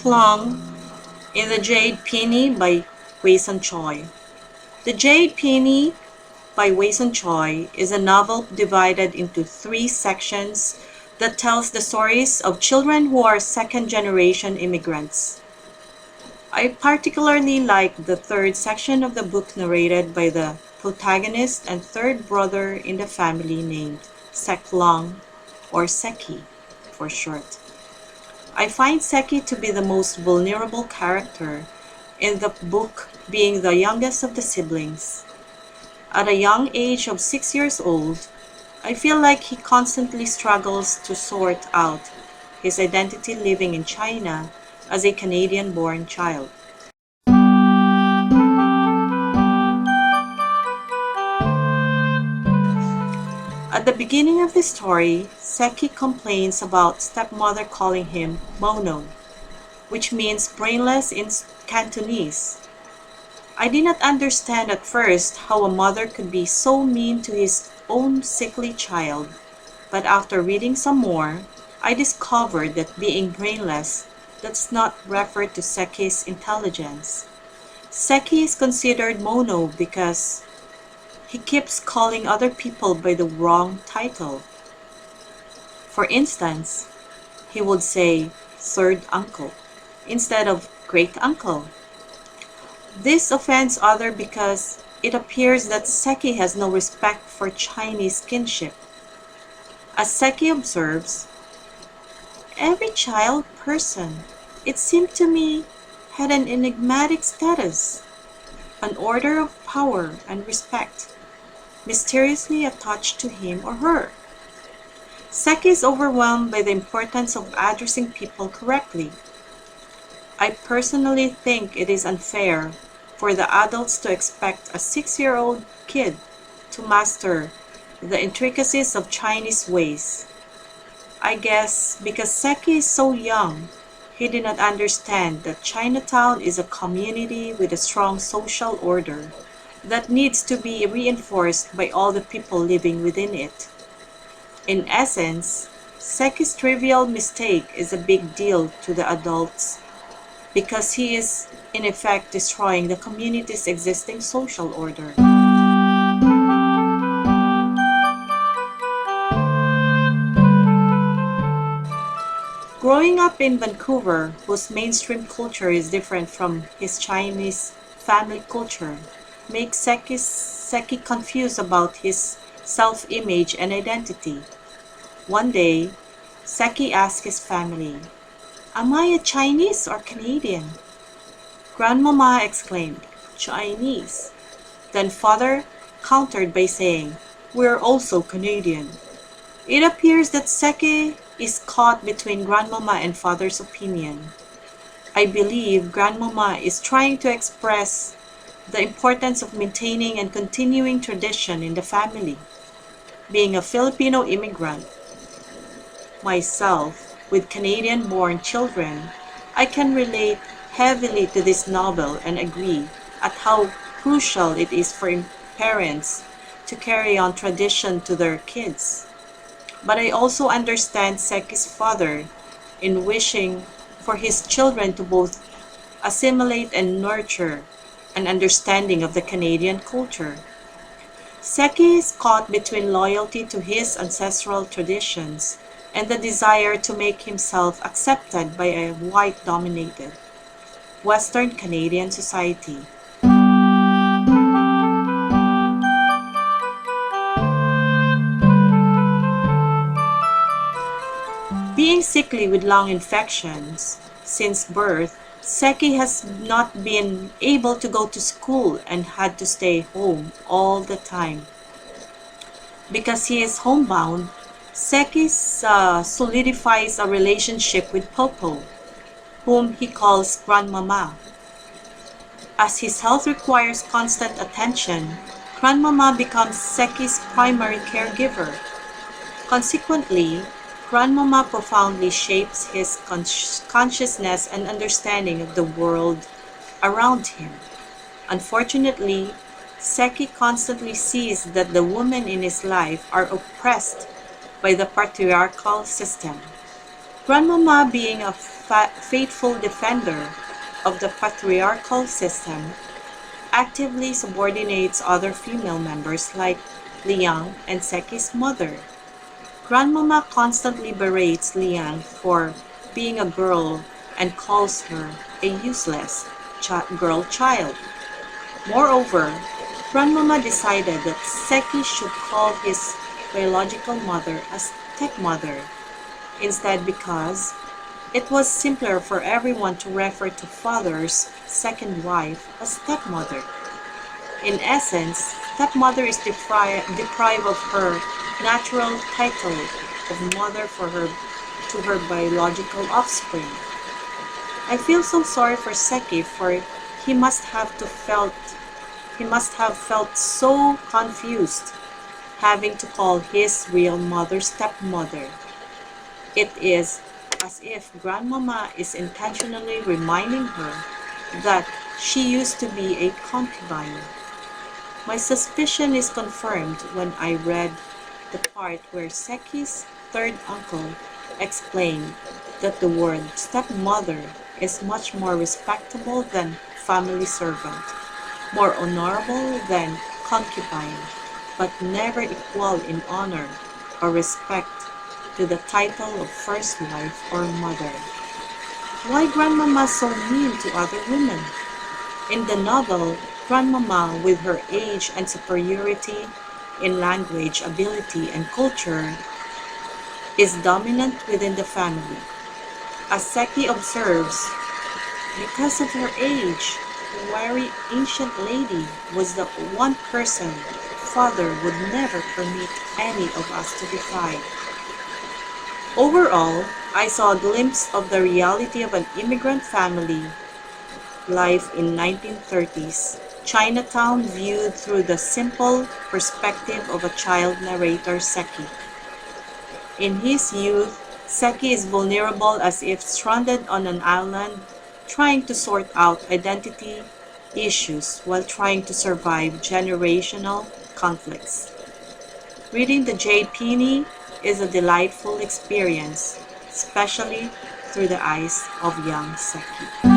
Long in the Jade, Peony by Wei Choi. The Jade, Peony by Wei Choi is a novel divided into three sections that tells the stories of children who are second-generation immigrants. I particularly like the third section of the book narrated by the protagonist and third brother in the family named Long, or Sekky for short. I find Sekky to be the most vulnerable character in the book, being the youngest of the siblings. At a young age of 6 years old, I feel like he constantly struggles to sort out his identity living in China as a Canadian-born child. At the beginning of the story, Sekky complains about stepmother calling him Mono, which means brainless in Cantonese. I did not understand at first how a mother could be so mean to his own sickly child, but after reading some more, I discovered that being brainless does not refer to Sekky's intelligence. Sekky is considered mono because he keeps calling other people by the wrong title. For instance, he would say third uncle instead of great uncle. This offends others because it appears that Sekky has no respect for Chinese kinship. As Sekky observes, every child person, it seemed to me, had an enigmatic status, an order of power and respect, mysteriously attached to him or her. Sekky is overwhelmed by the importance of addressing people correctly. I personally think it is unfair for the adults to expect a 6-year-old kid to master the intricacies of Chinese ways. I guess because Sekky is so young, he did not understand that Chinatown is a community with a strong social order that needs to be reinforced by all the people living within it. In essence, Sekky's trivial mistake is a big deal to the adults because he is in effect destroying the community's existing social order. Growing up in Vancouver, whose mainstream culture is different from his Chinese family culture, makes Sekky confused about his self-image and identity. One day, Sekky asks his family, "Am I a Chinese or Canadian?" Grandmama exclaimed, "Chinese." Then father countered by saying, "We're also Canadian." It appears that Sekky is caught between grandmama and father's opinion. I believe grandmama is trying to express the importance of maintaining and continuing tradition in the family. Being a Filipino immigrant myself with Canadian-born children, I can relate heavily to this novel and agree at how crucial it is for parents to carry on tradition to their kids. But I also understand Sekky's father in wishing for his children to both assimilate and nurture an understanding of the Canadian culture. Sekky is caught between loyalty to his ancestral traditions and the desire to make himself accepted by a white-dominated Western Canadian society. Being sickly with lung infections since birth, Sekky has not been able to go to school and had to stay home all the time. Because he is homebound, Sekky solidifies a relationship with Popo, whom he calls Grandmama. As his health requires constant attention, Grandmama becomes Sekky's primary caregiver. Consequently, Grandmama profoundly shapes his consciousness and understanding of the world around him. Unfortunately, Sekky constantly sees that the women in his life are oppressed by the patriarchal system. Grandmama, being a faithful defender of the patriarchal system, actively subordinates other female members like Liang and Sekky's mother. Grandmama constantly berates Liang for being a girl and calls her a useless girl child. Moreover, Grandmama decided that Sekky should call his biological mother a stepmother instead because it was simpler for everyone to refer to father's second wife as stepmother. In essence, stepmother is deprived of her natural title of mother to her biological offspring. I feel so sorry for Sekky, for he must have to felt he must have felt so confused having to call his real mother stepmother. It is as if Grandmama is intentionally reminding her that she used to be a concubine. My suspicion is confirmed when I read the part where Sekky's third uncle explained that the word stepmother is much more respectable than family servant, more honorable than concubine, but never equal in honor or respect to the title of first wife or mother. Why Grandmama so mean to other women? In the novel, Grandmama, with her age and superiority in language, ability, and culture, is dominant within the family. As Sekky observes, because of her age, the wary ancient lady was the one person father would never permit any of us to defy. Overall, I saw a glimpse of the reality of an immigrant family life in 1930s Chinatown viewed through the simple perspective of a child narrator, Sekky. In his youth, Sekky is vulnerable as if stranded on an island trying to sort out identity issues while trying to survive generational conflicts. Reading the Jade Peony is a delightful experience, especially through the eyes of young Sekky.